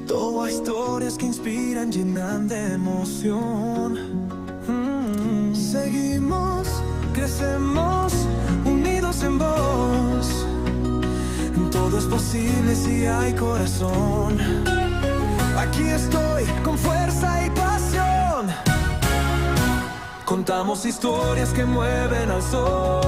Todo hay historias que inspiran, llenan de emoción. Seguimos, crecemos, unidos en voz. Todo es posible si hay corazón. Aquí estoy con fuerza y pasión. Contamos historias que mueven al sol.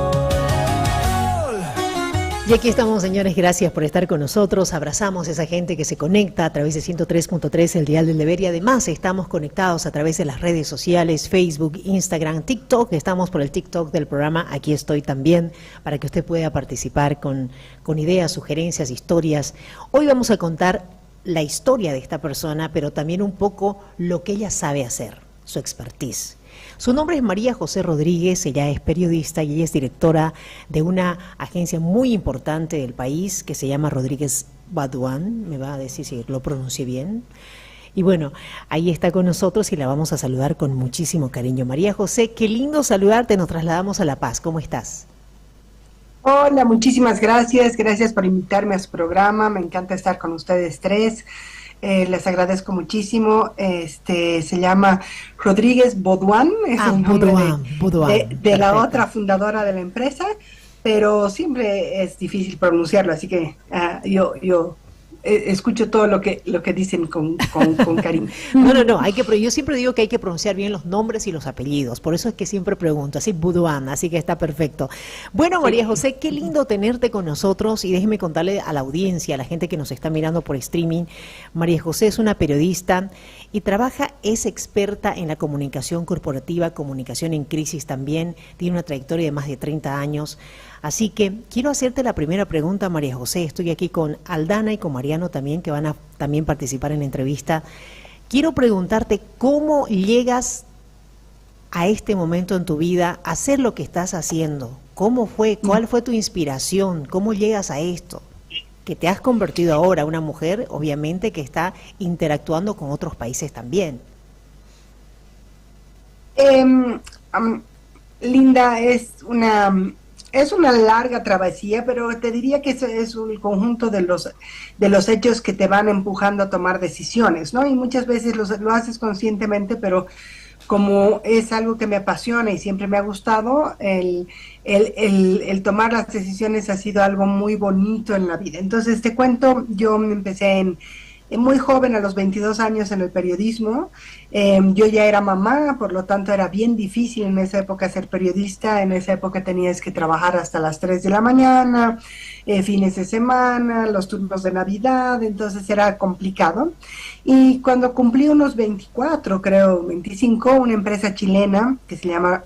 Y aquí estamos, señores, gracias por estar con nosotros. Abrazamos a esa gente que se conecta a través de 103.3, el dial del deber, y además estamos conectados a través de las redes sociales, Facebook, Instagram, TikTok. Estamos por el TikTok del programa Aquí Estoy también, para que usted pueda participar con ideas, sugerencias, historias. Hoy vamos a contar la historia de esta persona, pero también un poco lo que ella sabe hacer, su expertise. Su nombre es María José Rodríguez, ella es periodista y ella es directora de una agencia muy importante del país que se llama Rodríguez Badoin, me va a decir si lo pronuncié bien. Y bueno, ahí está con nosotros y la vamos a saludar con muchísimo cariño. María José, qué lindo saludarte, nos trasladamos a La Paz, ¿cómo estás? Hola, muchísimas gracias, gracias por invitarme a su programa, me encanta estar con ustedes tres. Les agradezco muchísimo. Se llama Rodríguez Badoin, es el nombre de la otra fundadora de la empresa, pero siempre es difícil pronunciarlo, así que yo escucho todo lo que dicen con cariño. No, yo siempre digo que hay que pronunciar bien los nombres y los apellidos, por eso es que siempre pregunto, así Badoin, así que está perfecto. Bueno, María José, qué lindo tenerte con nosotros, y déjeme contarle a la audiencia, a la gente que nos está mirando por streaming, María José es una periodista y es experta en la comunicación corporativa, comunicación en crisis también, tiene una trayectoria de más de 30 años. Así que quiero hacerte la primera pregunta, María José. Estoy aquí con Aldana y con Mariano también, que van a también participar en la entrevista. Quiero preguntarte cómo llegas a este momento en tu vida a hacer lo que estás haciendo. ¿Cómo fue? ¿Cuál fue tu inspiración? ¿Cómo llegas a esto? Que te has convertido ahora una mujer, obviamente, que está interactuando con otros países también. Linda, es una larga travesía, pero te diría que es un conjunto de los hechos que te van empujando a tomar decisiones, ¿no? Y muchas veces lo haces conscientemente, pero como es algo que me apasiona y siempre me ha gustado, el tomar las decisiones ha sido algo muy bonito en la vida. Entonces te cuento, yo empecé muy joven, a los 22 años, en el periodismo. Yo ya era mamá, por lo tanto era bien difícil en esa época ser periodista. En esa época tenías que trabajar hasta las 3 de la mañana, fines de semana, los turnos de Navidad, entonces era complicado. Y cuando cumplí unos 24, creo, 25, una empresa chilena que se llama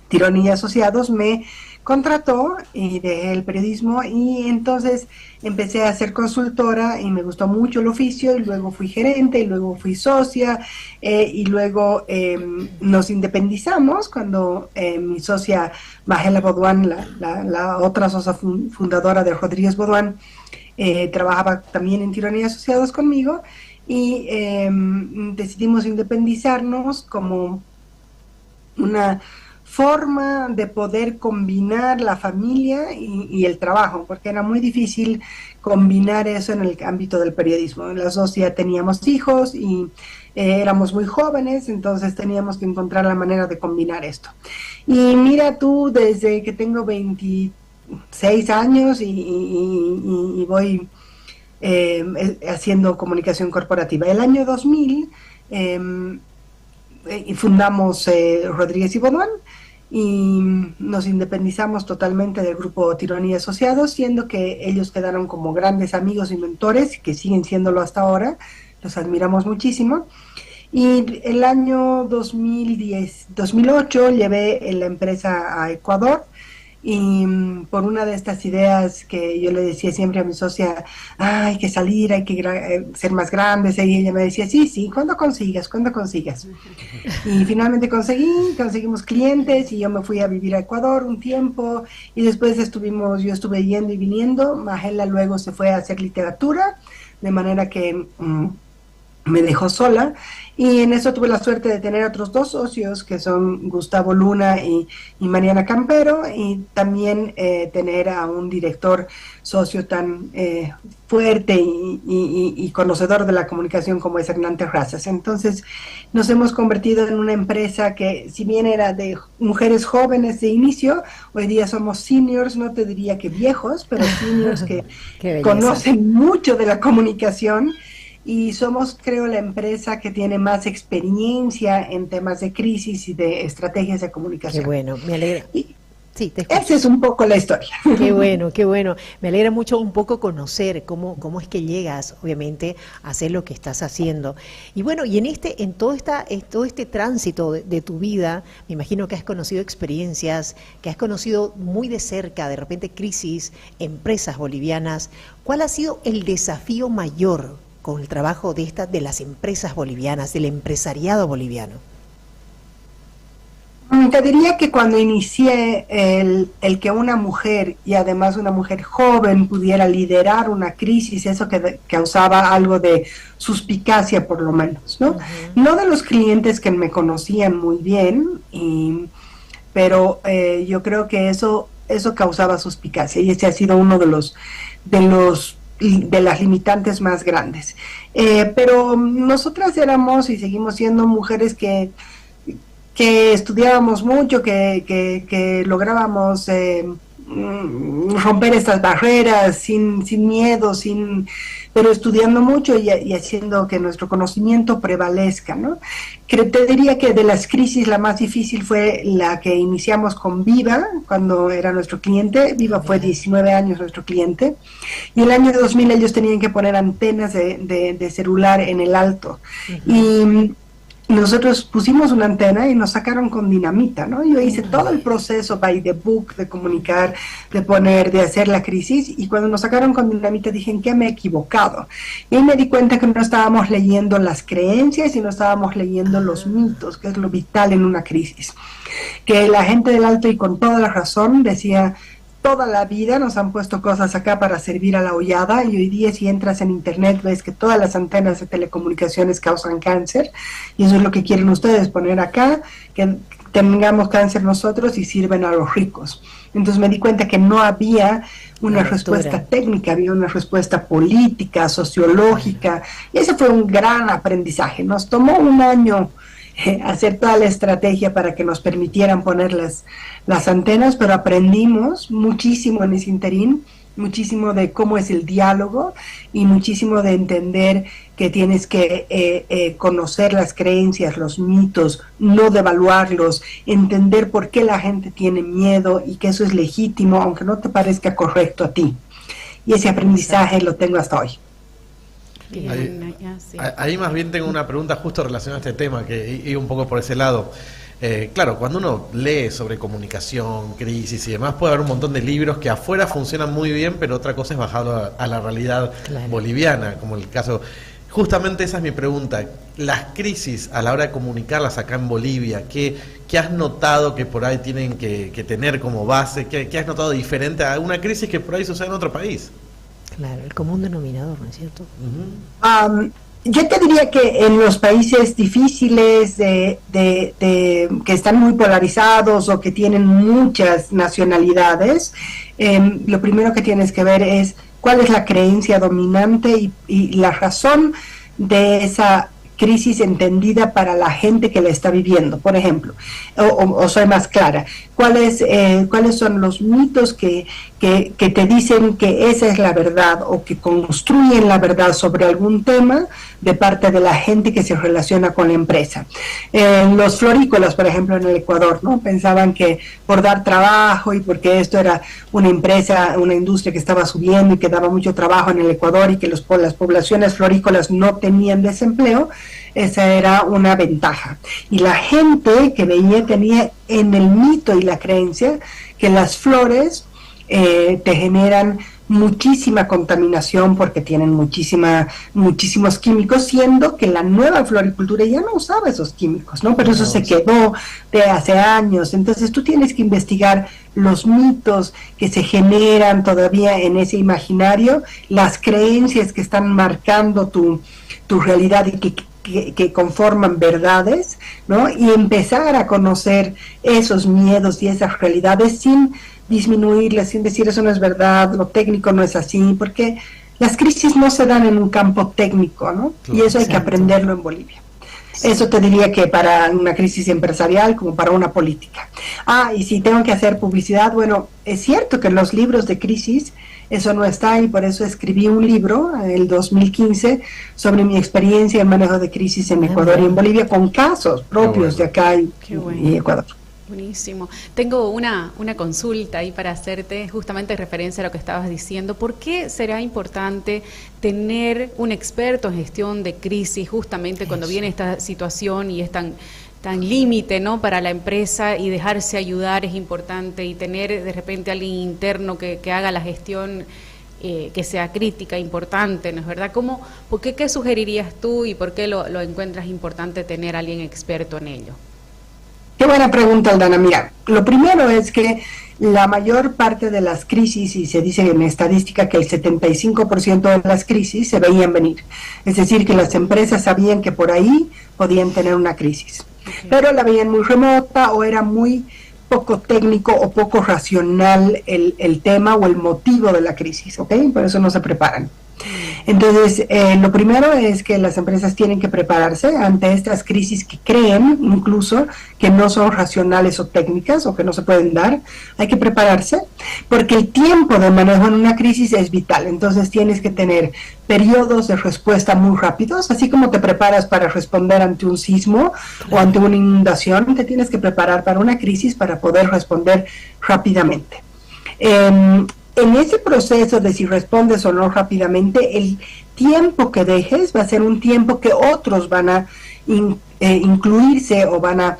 Tironi y Asociados me contrató y dejé el periodismo, y entonces empecé a ser consultora y me gustó mucho el oficio, y luego fui gerente y luego fui socia, y luego nos independizamos cuando mi socia Mahela Badoin, la otra socia fundadora de Rodríguez Badoin, trabajaba también en Tironi y Asociados conmigo, y decidimos independizarnos como una forma de poder combinar la familia y el trabajo, porque era muy difícil combinar eso en el ámbito del periodismo. Las dos ya teníamos hijos y éramos muy jóvenes, entonces teníamos que encontrar la manera de combinar esto. Y mira tú, desde que tengo 26 años y voy haciendo comunicación corporativa. El año 2000 fundamos Rodríguez y Badoin, y nos independizamos totalmente del grupo Tironi y Asociados, siendo que ellos quedaron como grandes amigos y mentores, que siguen siéndolo hasta ahora, los admiramos muchísimo. Y el año 2008 llevé la empresa a Ecuador, y por una de estas ideas que yo le decía siempre a mi socia, hay que salir, hay que ser más grandes, y ella me decía, sí, cuando consigas. Y finalmente conseguimos clientes, y yo me fui a vivir a Ecuador un tiempo, y después yo estuve yendo y viniendo. Mahela luego se fue a hacer literatura, de manera que me dejó sola, y en eso tuve la suerte de tener otros dos socios que son Gustavo Luna y Mariana Campero, y también tener a un director socio tan fuerte y conocedor de la comunicación como es Hernán Terrazas. Entonces nos hemos convertido en una empresa que, si bien era de mujeres jóvenes de inicio, hoy día somos seniors, no te diría que viejos, pero seniors que conocen mucho de la comunicación, y somos, creo, la empresa que tiene más experiencia en temas de crisis y de estrategias de comunicación. Qué bueno, me alegra. Sí, te escucho. Esa es un poco la historia. Qué bueno, qué bueno. Me alegra mucho un poco conocer cómo es que llegas, obviamente, a hacer lo que estás haciendo. Y bueno, y en todo este tránsito de tu vida, me imagino que has conocido experiencias, que has conocido muy de cerca, de repente crisis, empresas bolivianas. ¿Cuál ha sido el desafío mayor con el trabajo de las empresas bolivianas, del empresariado boliviano? Te diría que cuando inicié el que una mujer, y además una mujer joven, pudiera liderar una crisis, eso que causaba algo de suspicacia por lo menos, ¿no? No de los clientes que me conocían muy bien, pero yo creo que eso causaba suspicacia, y ese ha sido uno de las limitantes más grandes. Pero nosotras éramos y seguimos siendo mujeres que estudiábamos mucho, que lográbamos romper estas barreras sin miedo, pero estudiando mucho y haciendo que nuestro conocimiento prevalezca, ¿no? Te diría que de las crisis la más difícil fue la que iniciamos con Viva, cuando era nuestro cliente. Viva fue 19 años nuestro cliente, y el año 2000 ellos tenían que poner antenas de celular en el alto. Y nosotros pusimos una antena y nos sacaron con dinamita, ¿no? Yo hice todo el proceso by the book de comunicar, de hacer la crisis, y cuando nos sacaron con dinamita dije, ¿en qué me he equivocado? Y ahí me di cuenta que no estábamos leyendo las creencias y no estábamos leyendo los mitos, que es lo vital en una crisis. Que la gente del alto, y con toda la razón, decía, toda la vida nos han puesto cosas acá para servir a la hollada, y hoy día si entras en internet ves que todas las antenas de telecomunicaciones causan cáncer, y eso es lo que quieren ustedes poner acá, que tengamos cáncer nosotros y sirven a los ricos. Entonces me di cuenta que no había una respuesta técnica, había una respuesta política, sociológica, y ese fue un gran aprendizaje. Nos tomó un año hacer toda la estrategia para que nos permitieran poner las antenas, pero aprendimos muchísimo en ese interín, muchísimo de cómo es el diálogo y muchísimo de entender que tienes que conocer las creencias, los mitos, no devaluarlos, entender por qué la gente tiene miedo y que eso es legítimo, aunque no te parezca correcto a ti. Y ese aprendizaje lo tengo hasta hoy. Ahí más bien tengo una pregunta justo relacionada a este tema, que iba un poco por ese lado. Claro, cuando uno lee sobre comunicación, crisis y demás, puede haber un montón de libros que afuera funcionan muy bien, pero otra cosa es bajarlo a la realidad boliviana, como el caso. Justamente esa es mi pregunta. Las crisis, a la hora de comunicarlas acá en Bolivia, ¿qué has notado que por ahí tienen que tener como base? ¿Qué has notado diferente a una crisis que por ahí sucede en otro país? Claro, el común denominador, ¿no es cierto? Yo te diría que en los países difíciles, que están muy polarizados o que tienen muchas nacionalidades, lo primero que tienes que ver es cuál es la creencia dominante y la razón de esa crisis entendida para la gente que la está viviendo. Por ejemplo, o soy más clara, ¿cuáles son los mitos que te dicen que esa es la verdad o que construyen la verdad sobre algún tema de parte de la gente que se relaciona con la empresa? Los florícolas, por ejemplo, en el Ecuador, ¿no? Pensaban que por dar trabajo y porque esto era una empresa, una industria que estaba subiendo y que daba mucho trabajo en el Ecuador y que las poblaciones florícolas no tenían desempleo, esa era una ventaja. Y la gente que veía tenía en el mito y la creencia que las flores te generan muchísima contaminación porque tienen muchísimos químicos, siendo que la nueva floricultura ya no usaba esos químicos, ¿no? Pero eso se quedó de hace años. Entonces tú tienes que investigar los mitos que se generan todavía en ese imaginario, las creencias que están marcando tu realidad y que conforman verdades, ¿no? Y empezar a conocer esos miedos y esas realidades sin disminuirlas, sin decir eso no es verdad, lo técnico no es así, porque las crisis no se dan en un campo técnico, ¿no? Y eso hay que aprenderlo en Bolivia. Eso te diría que para una crisis empresarial como para una política. Y si tengo que hacer publicidad, bueno, es cierto que en los libros de crisis eso no está, y por eso escribí un libro en el 2015 sobre mi experiencia en manejo de crisis en Ecuador y en Bolivia, con casos propios de acá y Ecuador. Buenísimo. Tengo una consulta ahí para hacerte, justamente en referencia a lo que estabas diciendo. ¿Por qué será importante tener un experto en gestión de crisis justamente cuando viene esta situación y es tan límite, ¿no?, para la empresa, y dejarse ayudar es importante, y tener de repente alguien interno que haga la gestión que sea crítica, importante, ¿no es verdad? ¿Qué sugerirías tú y por qué lo encuentras importante tener a alguien experto en ello? Qué buena pregunta, Aldana. Mira, lo primero es que la mayor parte de las crisis, y se dice en estadística que el 75% de las crisis se veían venir. Es decir, que las empresas sabían que por ahí podían tener una crisis, pero la veían muy remota o era muy poco técnico o poco racional el tema o el motivo de la crisis, ¿ok? Por eso no se preparan. Entonces, lo primero es que las empresas tienen que prepararse ante estas crisis que creen incluso que no son racionales o técnicas o que no se pueden dar. Hay que prepararse porque el tiempo de manejo en una crisis es vital. Entonces tienes que tener periodos de respuesta muy rápidos, así como te preparas para responder ante un sismo o ante una inundación, te tienes que preparar para una crisis para poder responder rápidamente. En ese proceso de si respondes o no rápidamente, el tiempo que dejes va a ser un tiempo que otros van a incluirse o van a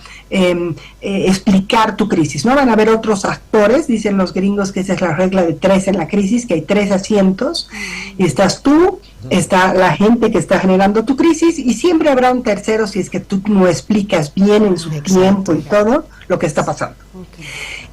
explicar tu crisis, ¿no? Van a haber otros actores, dicen los gringos que esa es la regla de 3 en la crisis, que hay 3 asientos, y estás tú, está la gente que está generando tu crisis, y siempre habrá un tercero si es que tú no explicas bien en su tiempo y todo lo que está pasando.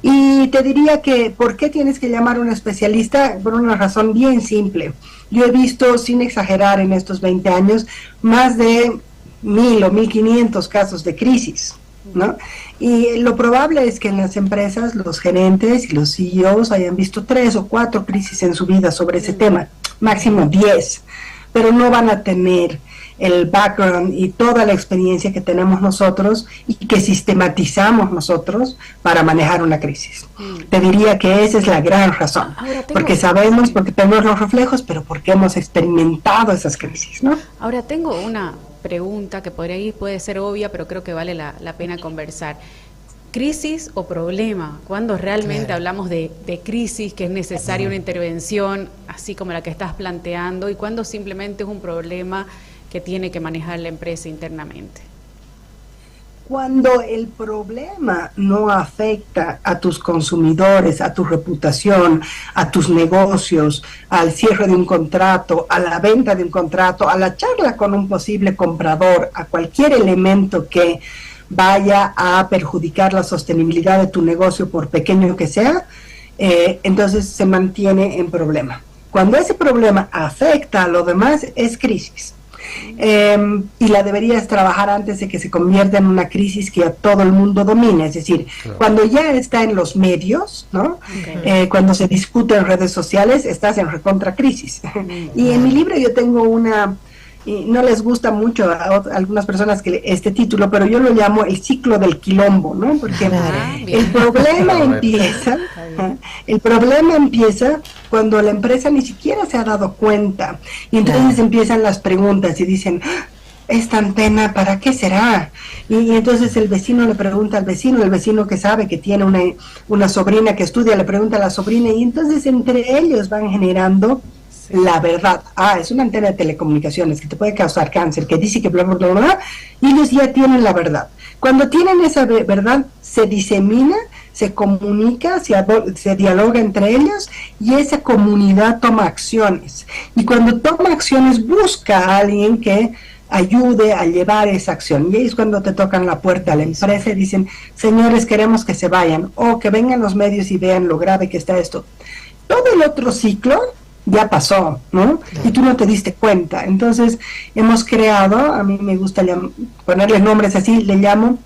Y te diría que, ¿por qué tienes que llamar a un especialista? Por una razón bien simple. Yo he visto, sin exagerar, en estos 20 años, más de 1,000 o 1,500 casos de crisis, ¿no? Y lo probable es que en las empresas los gerentes y los CEOs hayan visto 3 o 4 crisis en su vida sobre ese tema, máximo 10, pero no van a tener el background y toda la experiencia que tenemos nosotros y que sistematizamos nosotros para manejar una crisis. Te diría que esa es la gran razón, porque sabemos, porque tenemos los reflejos, pero porque hemos experimentado esas crisis, ¿no? Ahora tengo una pregunta que por ahí puede ser obvia, pero creo que vale la pena conversar. ¿Crisis o problema? Cuando realmente hablamos de crisis, que es necesaria una intervención así como la que estás planteando, y cuando simplemente es un problema que tiene que manejar la empresa internamente. Cuando el problema no afecta a tus consumidores, a tu reputación, a tus negocios, al cierre de un contrato, a la venta de un contrato, a la charla con un posible comprador, a cualquier elemento que vaya a perjudicar la sostenibilidad de tu negocio, por pequeño que sea, entonces se mantiene en problema. Cuando ese problema afecta a lo demás, es crisis. Y la deberías trabajar antes de que se convierta en una crisis que a todo el mundo domine, es decir, cuando ya está en los medios, ¿no? Cuando se discute en redes sociales, estás en recontra crisis. Y en mi libro yo tengo y no les gusta mucho a algunas personas que este título, pero yo lo llamo el ciclo del quilombo, ¿no? Porque el problema empieza cuando la empresa ni siquiera se ha dado cuenta, y entonces empiezan las preguntas y dicen, esta antena, ¿para qué será? Y entonces el vecino le pregunta al vecino, el vecino que sabe que tiene una sobrina que estudia, le pregunta a la sobrina, y entonces entre ellos van generando la verdad. Es una antena de telecomunicaciones que te puede causar cáncer, que dice que bla, bla, bla, bla, y ellos ya tienen la verdad. Cuando tienen esa verdad, se disemina, se comunica, se dialoga entre ellos y esa comunidad toma acciones. Y cuando toma acciones busca a alguien que ayude a llevar esa acción. Y ahí es cuando te tocan la puerta a la empresa y dicen, señores, queremos que se vayan, o que vengan los medios y vean lo grave que está esto. Todo el otro ciclo ya pasó, ¿no? Y tú no te diste cuenta. Entonces, hemos creado, a mí me gusta ponerles nombres así, le llamo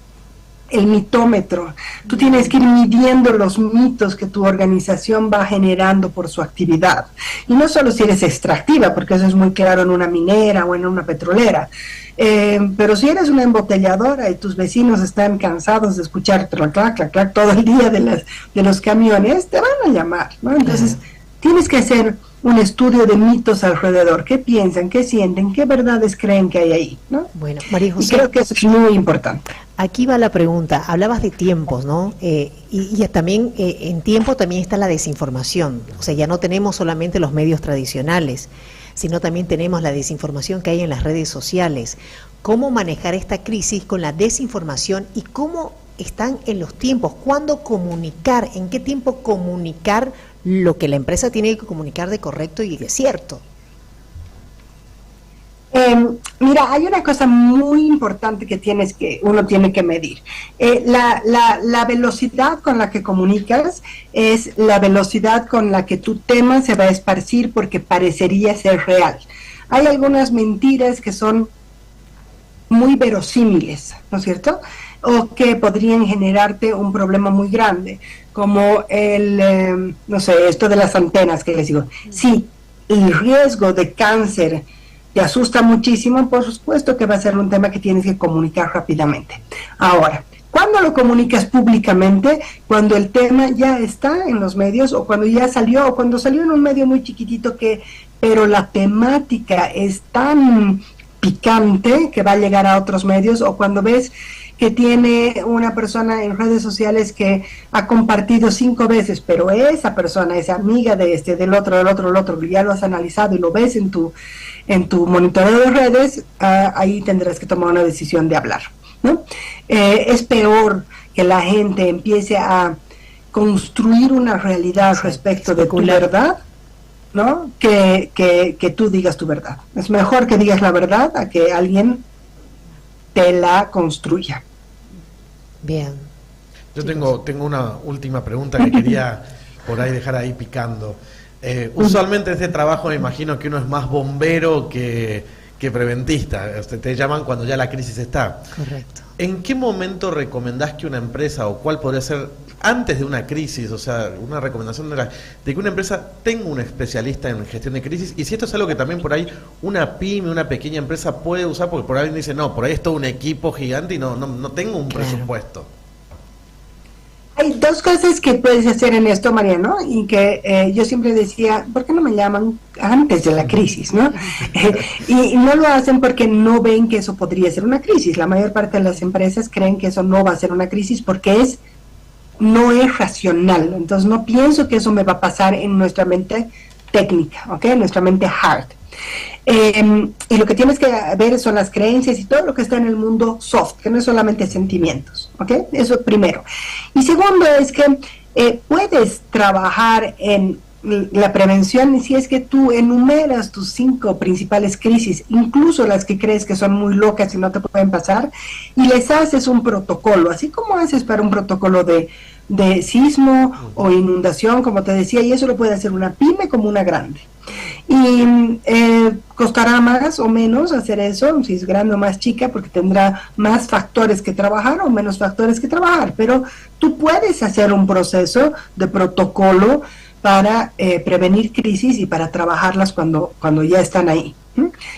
el mitómetro. Tú tienes que ir midiendo los mitos que tu organización va generando por su actividad. Y no solo si eres extractiva, porque eso es muy claro en una minera o en una petrolera, pero si eres una embotelladora y tus vecinos están cansados de escuchar clac, clac, clac todo el día de los camiones, te van a llamar, ¿no? Entonces, tienes que hacer un estudio de mitos alrededor. ¿Qué piensan? ¿Qué sienten? ¿Qué verdades creen que hay ahí? ¿No? Bueno, María José, y creo que eso es muy importante. aquí va la pregunta. Hablabas de tiempos, ¿no? Y también en tiempo también está la desinformación. O sea, ya no tenemos solamente los medios tradicionales, sino también tenemos la desinformación que hay en las redes sociales. ¿Cómo manejar esta crisis con la desinformación y cómo están en los tiempos? ¿Cuándo comunicar? ¿En qué tiempo comunicar lo que la empresa tiene que comunicar de correcto y de cierto? Mira, hay una cosa muy importante que uno tiene que medir. La velocidad con la que comunicas es la velocidad con la que tu tema se va a esparcir porque parecería ser real. Hay algunas mentiras que son muy verosímiles, ¿no es cierto?, o que podrían generarte un problema muy grande, como no sé, esto de las antenas que les digo. Sí, el riesgo de cáncer te asusta muchísimo, por supuesto que va a ser un tema que tienes que comunicar rápidamente. Ahora, ¿cuándo lo comunicas públicamente? Cuando el tema ya está en los medios, o cuando ya salió, o cuando salió en un medio muy chiquitito pero la temática es tan picante que va a llegar a otros medios, o cuando ves que tiene una persona en redes sociales que ha compartido 5 veces, pero esa persona es amiga de del otro, ya lo has analizado y lo ves en tu monitoreo de redes, ahí tendrás que tomar una decisión de hablar, ¿no? Es peor que la gente empiece a construir una realidad respecto de tu verdad, ¿no? Que tú digas tu verdad. Es mejor que digas la verdad a que alguien te la construya. Bien. Yo tengo una última pregunta que quería por ahí dejar ahí picando. Usualmente en este trabajo me imagino que uno es más bombero que preventista. Te llaman cuando ya la crisis está. Correcto. ¿En qué momento recomendás que una empresa, o cuál podría ser antes de una crisis, o sea, una recomendación de que una empresa tenga un especialista en gestión de crisis? Y si esto es algo que también por ahí una pyme, una pequeña empresa puede usar, porque por ahí dice, no, por ahí es todo un equipo gigante y no tengo un presupuesto. Hay 2 cosas que puedes hacer en esto, Mariano, y que yo siempre decía, ¿por qué no me llaman antes de la crisis, no? Y no lo hacen porque no ven que eso podría ser una crisis. La mayor parte de las empresas creen que eso no va a ser una crisis porque no es racional. Entonces no pienso que eso me va a pasar en nuestra mente técnica, ¿ok? En nuestra mente hard. Y lo que tienes que ver son las creencias y todo lo que está en el mundo soft, que no es solamente sentimientos, ¿ok? Eso primero. Y segundo es que puedes trabajar en la prevención si es que tú enumeras tus 5 principales crisis, incluso las que crees que son muy locas y no te pueden pasar, y les haces un protocolo, así como haces para un protocolo de sismo o inundación, como te decía, y eso lo puede hacer una pyme como una grande. Y costará más o menos hacer eso, si es grande o más chica, porque tendrá más factores que trabajar o menos factores que trabajar, pero tú puedes hacer un proceso de protocolo para prevenir crisis y para trabajarlas cuando ya están ahí.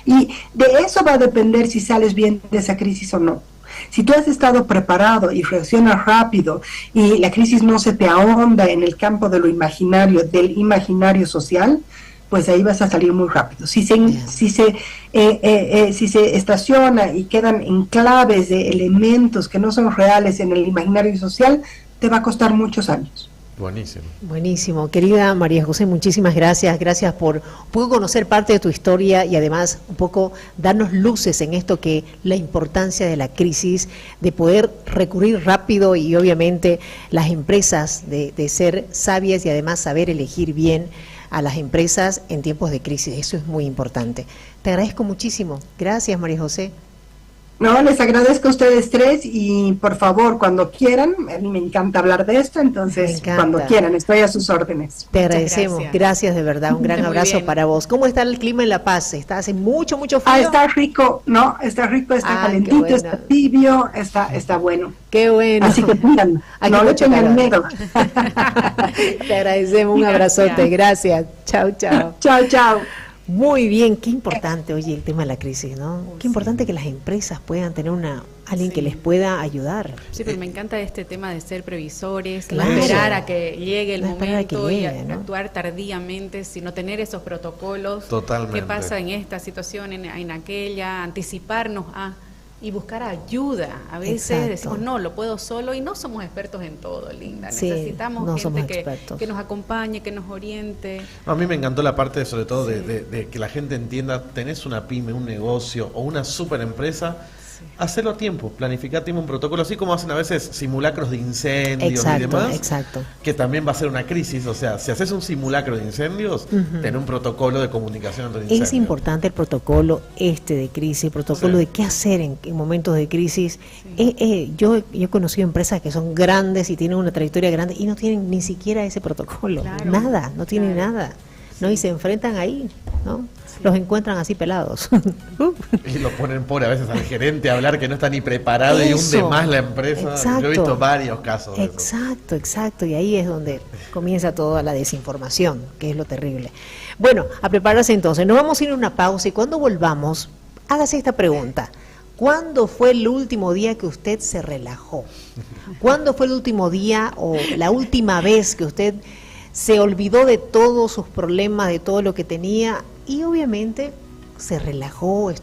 Y de eso va a depender si sales bien de esa crisis o no. Si tú has estado preparado y reaccionas rápido y la crisis no se te ahonda en el campo de lo imaginario, del imaginario social, pues ahí vas a salir muy rápido. Si se estaciona y quedan enclaves de elementos que no son reales en el imaginario social, te va a costar muchos años. Buenísimo. Buenísimo. Querida María José, muchísimas gracias. Gracias por un poco conocer parte de tu historia y además un poco darnos luces en esto que la importancia de la crisis, de poder recurrir rápido y obviamente las empresas de ser sabias y además saber elegir bien a las empresas en tiempos de crisis. Eso es muy importante. Te agradezco muchísimo. Gracias, María José. No, les agradezco a ustedes tres y por favor, cuando quieran, a mí me encanta hablar de esto, entonces cuando quieran, estoy a sus órdenes. Te agradecemos, gracias de verdad, un gran abrazo para vos. ¿Cómo está el clima en La Paz? Hace mucho frío? Está rico, no, está rico, está calentito, bueno. Está tibio, está bueno. Qué bueno. Así que cuidan, no le tengan miedo. Te agradecemos, un abrazote, gracias. Chao, chao. Chao, chao. Muy bien, qué importante, oye, el tema de la crisis, ¿no? Qué importante que las empresas puedan tener alguien que les pueda ayudar. Sí, pero me encanta este tema de ser previsores, claro. No esperar a que llegue el momento llegue, y actuar tardíamente, sino tener esos protocolos. Totalmente. ¿Qué pasa en esta situación, en aquella? Anticiparnos y buscar ayuda. A veces decimos, no, lo puedo solo y no somos expertos en todo, Linda. Sí, necesitamos gente que nos acompañe, que nos oriente. A mí me encantó la parte, sobre todo, de que la gente entienda, tenés una pyme, un negocio o una super empresa, hacerlo a tiempo, planificar a tiempo un protocolo, así como hacen a veces simulacros de incendios y demás, que también va a ser una crisis. O sea, si haces un simulacro de incendios, ten un protocolo de comunicación ante incendios. Es importante el protocolo de crisis, el protocolo de qué hacer en momentos de crisis. Yo he conocido empresas que son grandes y tienen una trayectoria grande y no tienen ni siquiera ese protocolo, nada, no tienen nada, ¿no? Y se enfrentan ahí, ¿no? Los encuentran así pelados. Y lo ponen por a veces al gerente a hablar que no está ni preparado y hunde más la empresa. Yo he visto varios casos de eso. Exacto. Y ahí es donde comienza toda la desinformación, que es lo terrible. Bueno, a prepararse entonces. Nos vamos a ir a una pausa y cuando volvamos, hágase esta pregunta. ¿Cuándo fue el último día que usted se relajó? ¿Cuándo fue el último día o la última vez que usted se olvidó de todos sus problemas, de todo lo que tenía y obviamente se relajó, estuvo